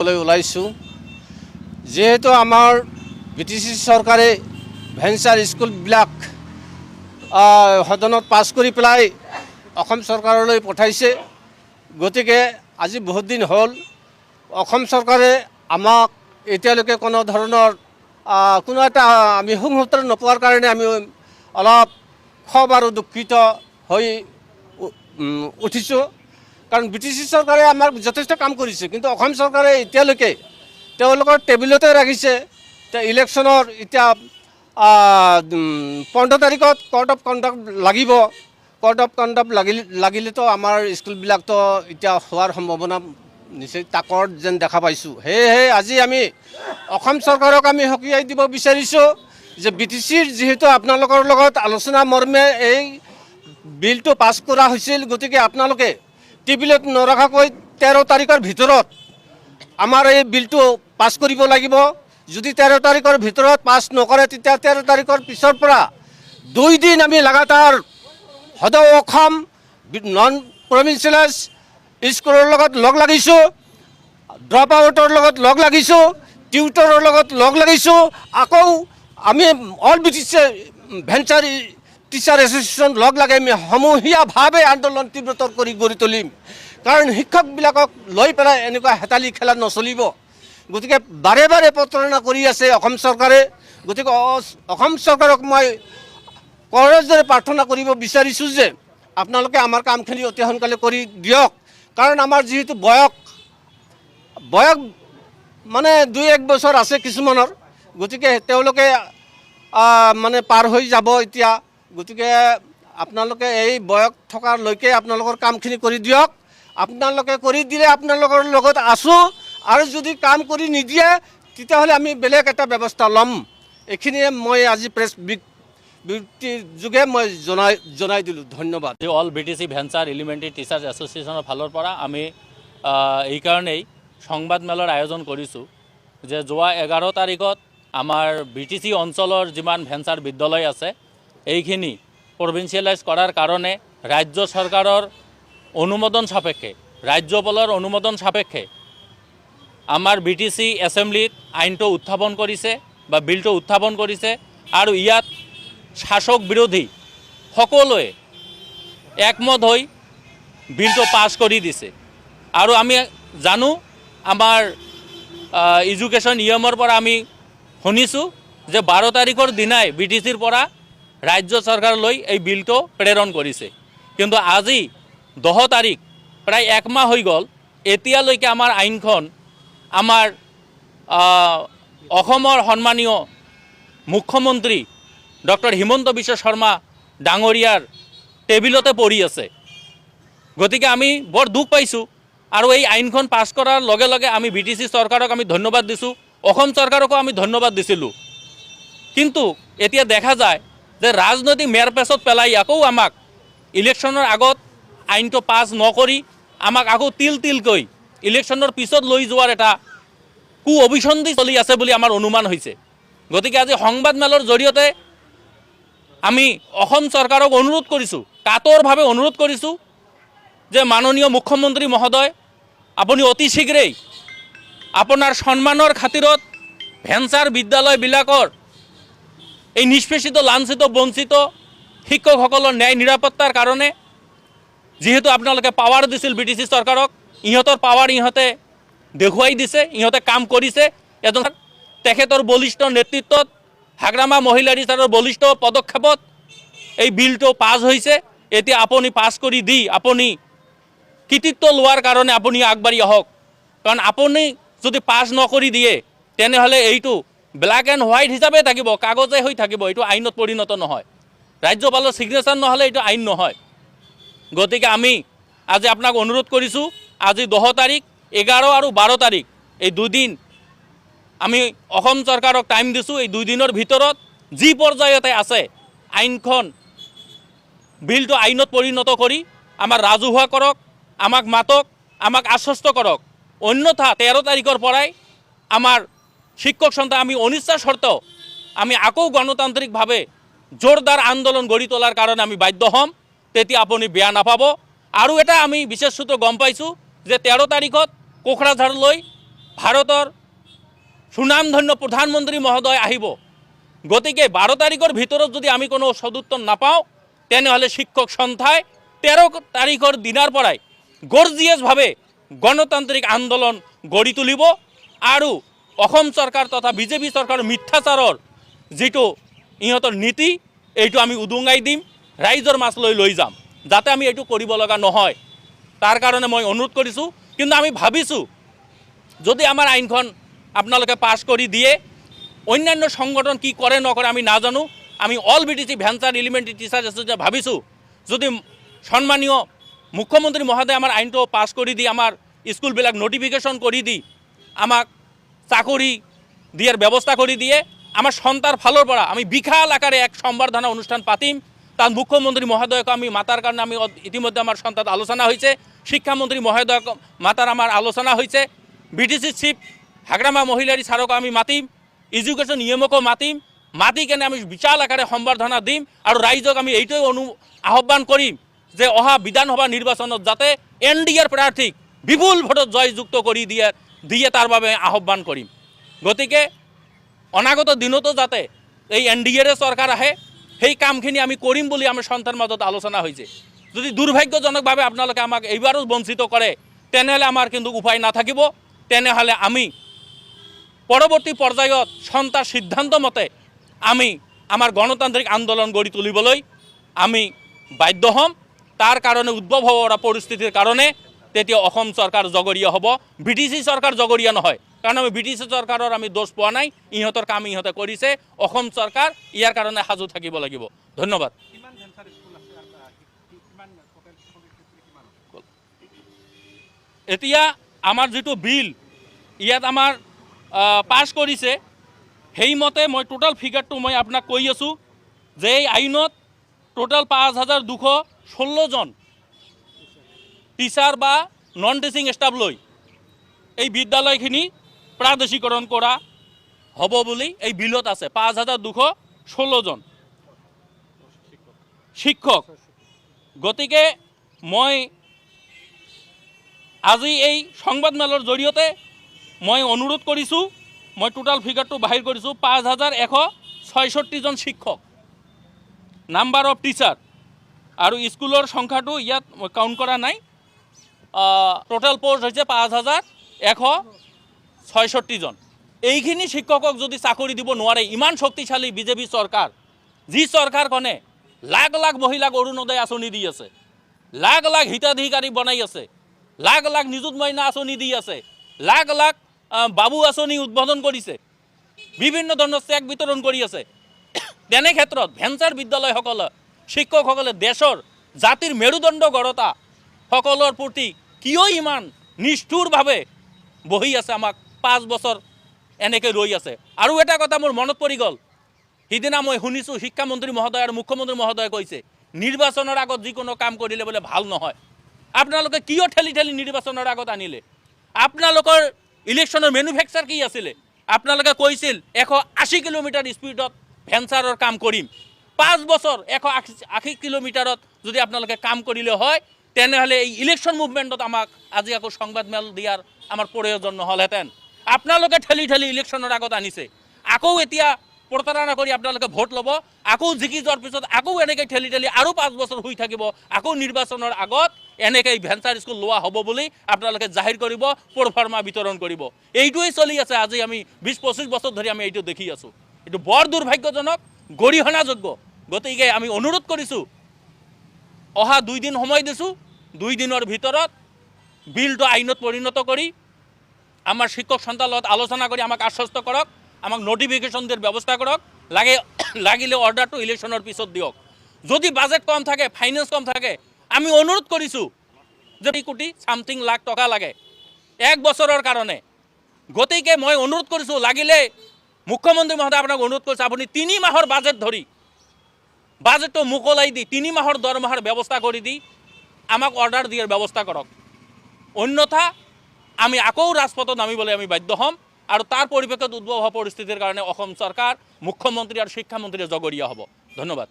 ওলাইছোঁ যেহেতু আমাৰ বিটিচি চৰকাৰে ভেঞ্চাৰ স্কুলবিলাক সদনত পাছ কৰি পেলাই অসম চৰকাৰলৈ পঠাইছে। গতিকে আজি বহুত দিন হ'ল অসম চৰকাৰে আমাক এতিয়ালৈকে কোনো ধৰণৰ কোনো এটা আমি সুসূত্ৰ নোপোৱাৰ কাৰণে আমি অলপ ক্ষোভ আৰু দুখিত হৈ উঠিছোঁ। কাৰণ বিটিচি চৰকাৰে আমাক যথেষ্ট কাম কৰিছে, কিন্তু অসম চৰকাৰে এতিয়ালৈকে তেওঁলোকৰ টেবুলতে ৰাখিছে। ইলেকশ্যনৰ এতিয়া 15 তাৰিখত কোড অফ কণ্ডাক্ট লাগিব। কোড অফ কণ্ডাক্ট লাগিলেতো আমাৰ স্কুলবিলাকতো এতিয়া হোৱাৰ সম্ভাৱনা নিশ্চয় তাকৰ যেন দেখা পাইছোঁ। সেয়েহে আজি আমি অসম চৰকাৰক আমি সকীয়াই দিব বিচাৰিছোঁ যে বিটিচিৰ যিহেতু আপোনালোকৰ লগত আলোচনা মৰ্মে এই বিলটো পাছ কৰা হৈছিল, গতিকে আপোনালোকে টেবুলত নৰখাকৈ 13 তাৰিখৰ ভিতৰত আমাৰ এই বিলটো পাছ কৰিব লাগিব। যদি 13 তাৰিখৰ ভিতৰত পাছ নকৰে তেতিয়া 13 তাৰিখৰ পিছৰ পৰা 2 দিন আমি লাগাতাৰ সদৌ অসম নন প্ৰভিঞ্চিয়েলাইজ স্কুলৰ লগত লগ লাগিছোঁ, ড্ৰপ আউটৰ লগত লগ লাগিছোঁ, টিউটৰৰ লগত লগ লাগিছোঁ। আকৌ আমি all BTC venture teacher association লগ লাগি আমি সমূহীয়াভাৱে আন্দোলন তীব্ৰতৰ কৰি গঢ়ি তুলিম। কাৰণ শিক্ষকবিলাকক লৈ পেলাই এনেকুৱা হেতালি খেলা নচলিব। গতিকে বাৰে বাৰে প্ৰতাৰণা কৰি আছে অসম চৰকাৰে। গতিকে অসম চৰকাৰক মই কৰজৰে প্ৰাৰ্থনা কৰিব বিচাৰিছোঁ যে আপোনালোকে আমাৰ কামখিনি অতি সোনকালে কৰি দিয়ক। কাৰণ আমাৰ যিহেতু বয়স মানে 2-1 বছৰ আছে কিছুমানৰ, গতিকে তেওঁলোকে মানে পাৰ হৈ যাব এতিয়া। গতিকে আপোনালোকে এই বয়স থকালৈকে আপোনালোকৰ কামখিনি কৰি দিয়ক। আপোনালোকে কৰি দিলে আপোনালোকৰ লগত আছোঁ, আৰু যদি কাম কৰি নিদিয়ে তেতিয়াহ'লে আমি বেলেগ এটা ব্যৱস্থা ল'ম। এইখিনিয়ে মই আজি প্ৰেছ বিবৃতিৰ যোগে মই জনাই দিলোঁ। ধন্যবাদ। All BTC venture elementary teachers এছ'চিয়েশ্যনৰ ফালৰ পৰা আমি এইকাৰণেই সংবাদমেলৰ আয়োজন কৰিছোঁ যে যোৱা 11 তাৰিখত আমাৰ বিটিচি অঞ্চলৰ যিমান ভেঞ্চাৰ বিদ্যালয় আছে এইখিনি প্ৰভিঞ্চিয়েলাইজ কৰাৰ কাৰণে ৰাজ্য চৰকাৰৰ অনুমোদন সাপেক্ষে, ৰাজ্যপালৰ অনুমোদন সাপেক্ষে আমাৰ বিটিচি এছেম্বলিত আইনটো উত্থাপন কৰিছে বা বিলটো উত্থাপন কৰিছে। আৰু ইয়াত শাসক বিৰোধী সকলোৱে একমত হৈ বিলটো পাছ কৰি দিছে। আৰু আমি জানো আমাৰ এডুকেশ্যন ইএমৰ পৰা আমি শুনিছোঁ যে 12 তাৰিখৰ দিনাই বিটিচিৰ পৰা ৰাজ্য চৰকাৰলৈ এই বিলটো প্ৰেৰণ কৰিছে। কিন্তু আজি 10 তাৰিখ, প্ৰায় 1 মাহ হৈ গ'ল, এতিয়ালৈকে আমাৰ আইনখন আমাৰ অসমৰ সন্মানীয় মুখ্যমন্ত্ৰী ডক্টৰ হিমন্ত বিশ্ব শৰ্মা ডাঙৰীয়াৰ টেবুলতে পৰি আছে। গতিকে আমি বৰ দুখ পাইছোঁ। আৰু এই আইনখন পাছ কৰাৰ লগে লগে আমি বিটিচি চৰকাৰক আমি ধন্যবাদ দিছোঁ, অসম চৰকাৰকো আমি ধন্যবাদ দিছিলোঁ। কিন্তু এতিয়া দেখা যায় যে ৰাজনৈতিক মেৰপেচত পেলাই আকৌ আমাক ইলেকশ্যনৰ আগত আইনটো পাছ নকৰি আমাক আকৌ তিলকৈ ইলেকশ্যনৰ পিছত লৈ যোৱাৰ এটা অভিসন্ধি চলি আছে বুলি আমাৰ অনুমান হৈছে। গতিকে আজি সংবাদমেলৰ জৰিয়তে আমি অসম চৰকাৰক অনুৰোধ কৰিছোঁ, কাতৰভাৱে অনুৰোধ কৰিছোঁ যে মাননীয় মুখ্যমন্ত্ৰী মহোদয়, আপুনি অতি শীঘ্ৰেই আপোনাৰ সন্মানৰ খাতিৰত ভেঞ্চাৰ বিদ্যালয়বিলাকৰ এই নিষ্পেষিত, লাঞ্ছিত, বঞ্চিত শিক্ষকসকলৰ ন্যায় নিৰাপত্তাৰ কাৰণে যিহেতু আপোনালোকে পাৱাৰ দিছিল বিটিচি চৰকাৰক, ইহঁতৰ পাৱাৰ ইহঁতে দেখুৱাই দিছে, ইহঁতে কাম কৰিছে। এজন তেখেতৰ বলিষ্ঠ নেতৃত্বত, হাগ্ৰামা মহিলা ৰিচাৰৰ বলিষ্ঠ পদক্ষেপত এই বিলটো পাছ হৈছে। এতিয়া আপুনি পাছ কৰি দি আপুনি কৃতিত্ব লোৱাৰ কাৰণে আপুনি আগবাঢ়ি আহক। কাৰণ আপুনি যদি পাছ নকৰি দিয়ে তেনেহ'লে এইটো ব্লেক এণ্ড হোৱাইট হিচাপে থাকিব, কাগজে হৈ থাকিব, এইটো আইনত পৰিণত নহয়। ৰাজ্যপালৰ ছিগনেচাৰ নহ'লে এইটো আইন নহয়। গতিকে আমি আজি আপোনাক অনুৰোধ কৰিছোঁ, আজি 10 তাৰিখ, 11 আৰু 12 তাৰিখ এই 2 দিন আমি অসম চৰকাৰক টাইম দিছোঁ। এই 2 দিনৰ ভিতৰত যি পৰ্যায়তে আছে আইনখন, বিলটো আইনত পৰিণত কৰি আমাৰ ৰাজহুৱা কৰক, আমাক মাতক, আমাক আশ্বস্ত কৰক। অন্যথা 13 তাৰিখৰ পৰাই আমাৰ শিক্ষক সন্থা আমি অনিচ্ছা স্বত্বেও আমি আকৌ গণতান্ত্ৰিকভাৱে জোৰদাৰ আন্দোলন গঢ়ি তোলাৰ কাৰণে আমি বাধ্য হ'ম। তেতিয়া আপুনি বেয়া নাপাব। আৰু এটা আমি বিশেষ সূত্ৰে গম পাইছোঁ যে 13 তাৰিখত কোকৰাঝাৰলৈ ভাৰতৰ সুনামধন্য প্ৰধানমন্ত্ৰী মহোদয় আহিব। গতিকে 12 তাৰিখৰ ভিতৰত যদি আমি কোনো সদুত্তৰ নাপাওঁ তেনেহ'লে শিক্ষক সন্থাই 13 তাৰিখৰ দিনাৰ পৰাই গৰ্জিয়াছভাৱে গণতান্ত্ৰিক আন্দোলন গঢ়ি তুলিব আৰু অসম চৰকাৰ তথা বিজেপি চৰকাৰৰ মিথ্যাচাৰৰ যিটো ইহঁতৰ নীতি এইটো আমি উদুঙাই দিম, ৰাইজৰ মাজলৈ লৈ যাম, যাতে আমি এইটো কৰিব লগা নহয়। তাৰ কাৰণে মই অনুৰোধ কৰিছোঁ। কিন্তু আমি ভাবিছোঁ যদি আমাৰ আইনখন আপোনালোকে পাছ কৰি দিয়ে, অন্যান্য সংগঠন কি কৰে নকৰে আমি নাজানো, আমি all BTC venture elementary teachers association ভাবিছোঁ যদি সন্মানীয় মুখ্যমন্ত্ৰী মহোদয়ে আমাৰ আইনটো পাছ কৰি দি আমাৰ স্কুলবিলাক নটিফিকেশ্যন কৰি দি আমাক চাকৰি দিয়াৰ ব্যৱস্থা কৰি দিয়ে, আমাৰ সন্তাৰ ফালৰ পৰা আমি বিশাল আকাৰে এক সম্বৰ্ধনা অনুষ্ঠান পাতিম। তাত মুখ্যমন্ত্ৰী মহোদয়ক আমি মাতাৰ কাৰণে আমি ইতিমধ্যে আমাৰ সন্তাত আলোচনা হৈছে, শিক্ষামন্ত্ৰী মহোদয়ক মাতাৰ আমাৰ আলোচনা হৈছে, BTC চিফ হাগ্ৰামা মহিলাৰী ছাৰক আমি মাতিম, এডুকেশ্যন নিয়মকো মাতিম, মাতি কেনে আমি বিশাল আকাৰে সম্বৰ্ধনা দিম আৰু ৰাইজক আমি এইটোৱে আহ্বান কৰিম যে অহা বিধানসভা নিৰ্বাচনত যাতে NDAৰ প্ৰাৰ্থীক বিপুল ভোটত জয়যুক্ত কৰি দিয়ে তাৰ বাবে আহ্বান কৰিম। গতিকে অনাগত দিনতো যাতে এই NDAৰে চৰকাৰ আহে সেই কামখিনি আমি কৰিম বুলি আমাৰ সন্তাৰ মাজত আলোচনা হৈছে। যদি দুৰ্ভাগ্যজনকভাৱে আপোনালোকে আমাক এইবাৰো বঞ্চিত কৰে তেনেহ'লে আমাৰ কিন্তু উপায় নাথাকিব। তেনেহ'লে আমি পৰৱৰ্তী পৰ্যায়ত সন্তাৰ সিদ্ধান্ত মতে আমি আমাৰ গণতান্ত্ৰিক আন্দোলন গঢ়ি তুলিবলৈ আমি বাধ্য হ'ম। তাৰ কাৰণে উদ্ভৱ হ'ব পৰা পৰিস্থিতিৰ কাৰণে তেতিয়া অসম চৰকাৰ জগৰীয়া হ'ব, BTC চৰকাৰ জগৰীয়া নহয়। কাৰণ আমি BTC চৰকাৰৰ আমি দোষ পোৱা নাই, ইহঁতৰ কাম ইহঁতে কৰিছে, অসম চৰকাৰ ইয়াৰ কাৰণে সাজু থাকিব লাগিব। ধন্যবাদ। এতিয়া আমাৰ যিটো বিল ইয়াত আমাৰ পাছ কৰিছে সেইমতে মই টোটাল ফিগাৰটো মই আপোনাক কৈ আছোঁ যে এই আইনত টোটাল 5216জন টিচাৰ বা নন টিচিং ষ্টাফ লৈ এই বিদ্যালয়খিনি প্ৰাদেশিকৰণ কৰা হ'ব বুলি এই বিলত আছে। 5216জন শিক্ষক। গতিকে মই আজি এই সংবাদমেলৰ জৰিয়তে মই অনুৰোধ কৰিছোঁ, মই টোটাল ফিগাৰটো বাহিৰ কৰিছোঁ, 5166জন শিক্ষক নাম্বাৰ অফ টিচাৰ আৰু স্কুলৰ সংখ্যাটো ইয়াত মই কাউণ্ট কৰা নাই। টোটাল পোষ্ট হৈছে 5166জন। এইখিনি শিক্ষকক যদি চাকৰি দিব নোৱাৰে, ইমান শক্তিশালী বিজেপি চৰকাৰ, যি চৰকাৰখনে লাখ লাখ মহিলাক অৰুণোদয় আঁচনি দি আছে, লাখ লাখ হিতাধিকাৰী বনাই আছে, লাখ লাখ নিযুত মইনা আঁচনি দি আছে, লাখ লাখ বাবু আঁচনি উদ্বোধন কৰিছে, বিভিন্ন ধৰণৰ চেক বিতৰণ কৰি আছে, তেনে ক্ষেত্ৰত ভেঞ্চাৰ বিদ্যালয়সকলে শিক্ষকসকলে দেশৰ জাতিৰ মেৰুদণ্ড গঢ়তা সকলৰ প্ৰতি কিয় ইমান নিষ্ঠুৰভাৱে বহি আছে, আমাক 5 বছৰ এনেকৈ ৰৈ আছে। আৰু এটা কথা মোৰ মনত পৰি গ'ল, সিদিনা মই শুনিছোঁ শিক্ষামন্ত্ৰী মহোদয় আৰু মুখ্যমন্ত্ৰী মহোদয়ে কৈছে নিৰ্বাচনৰ আগত যিকোনো কাম কৰিলে বোলে ভাল নহয়। আপোনালোকে কিয় ঠেলি ঠেলি নিৰ্বাচনৰ আগত আনিলে? আপোনালোকৰ ইলেকশ্যনৰ মেনুফেকচাৰ কি আছিলে? আপোনালোকে কৈছিল 180 কিলোমিটাৰ স্পীডত ভেঞ্চাৰৰ কাম কৰিম। 5 বছৰ 180 কিলোমিটাৰত যদি আপোনালোকে কাম কৰিলে হয় তেনেহ'লে এই ইলেকশ্যন মুভমেণ্টত আমাক আজি আকৌ সংবাদমেল দিয়াৰ আমাৰ প্ৰয়োজন নহ'লহেঁতেন। আপোনালোকে ঠেলি ঠেলি ইলেকশ্যনৰ আগত আনিছে, আকৌ এতিয়া প্ৰতাৰণা কৰি আপোনালোকে ভোট ল'ব, আকৌ জিকি যোৱাৰ পিছত আকৌ এনেকৈ ঠেলি ঠেলি আৰু 5 বছৰ শুই থাকিব, আকৌ নিৰ্বাচনৰ আগত এনেকৈ ভেঞ্চাৰ স্কুল লোৱা হ'ব বুলি আপোনালোকে জাহিৰ কৰিব, প্ৰফাৰ্মা বিতৰণ কৰিব। এইটোৱেই চলি আছে। আজি আমি 20-25 বছৰ ধৰি আমি এইটো দেখি আছোঁ। এইটো বৰ দুৰ্ভাগ্যজনক, গৰিহণাযোগ্য। গতিকে আমি অনুৰোধ কৰিছোঁ, অহা 2 দিন সময় দিছোঁ, 2 দিনৰ ভিতৰত বিলটো আইনত পৰিণত কৰি আমাৰ শিক্ষক সন্থাৰ লগত আলোচনা কৰি আমাক আশ্বস্ত কৰক, আমাক নটিফিকেশ্যন দিয়াৰ ব্যৱস্থা কৰক, লাগিলে অৰ্ডাৰটো ইলেকশ্যনৰ পিছত দিয়ক। যদি বাজেট কম থাকে, ফাইনেন্স কম থাকে, আমি অনুৰোধ কৰিছোঁ যে 2 কোটি সামথিং লাখ টকা লাগে 1 বছৰৰ কাৰণে। গতিকে মই অনুৰোধ কৰিছোঁ, লাগিলে মুখ্যমন্ত্ৰী মহোদয় আপোনাক অনুৰোধ কৰিছোঁ, আপুনি 3 মাহৰ বাজেট ধৰি বাজেটটো মোকলাই দি 3 মাহৰ দৰমহাৰ ব্যৱস্থা কৰি দি আমাক অৰ্ডাৰ দিয়াৰ ব্যৱস্থা কৰক। অন্যথা আমি আকৌ ৰাজপথত নামিবলৈ আমি বাধ্য হ'ম আৰু তাৰ পৰিপ্ৰেক্ষিতত উদ্ভৱ হোৱা পৰিস্থিতিৰ কাৰণে অসম চৰকাৰ, মুখ্যমন্ত্ৰী আৰু শিক্ষামন্ত্ৰীয়ে জগৰীয়া হ'ব। ধন্যবাদ।